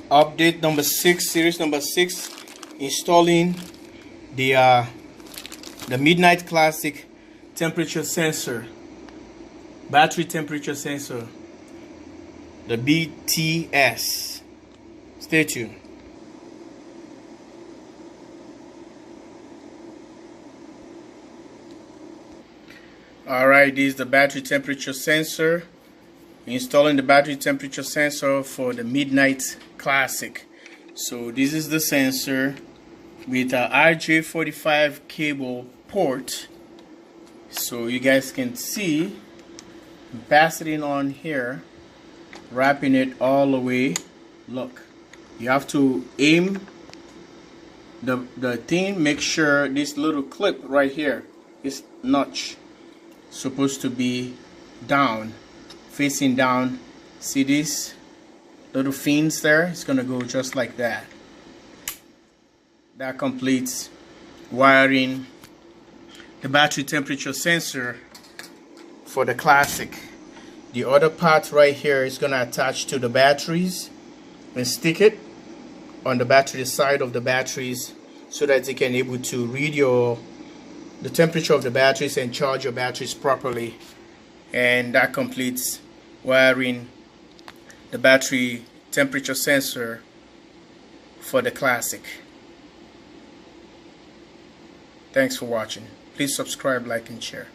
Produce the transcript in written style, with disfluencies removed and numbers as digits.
Update number 6, series number 6, installing the MidNite Classic temperature sensor, battery temperature sensor, the BTS. Stay tuned. Alright, this is the battery temperature sensor. Installing the battery temperature sensor for the MidNite Classic. So this is the sensor with a RJ45 cable port. So you guys can see, pass it in on here, wrapping it all the way. Look, you have to aim the thing, make sure this little clip right here is notch supposed to be down, facing down. See these little fins there? It's gonna go just like that. That completes wiring the battery temperature sensor for the Classic. The other part right here is gonna attach to the batteries and stick it on the battery side of the batteries so that you can able to read the temperature of the batteries and charge your batteries properly. And that completes wiring the battery temperature sensor for the Classic. Thanks for watching. Please subscribe, like, and share.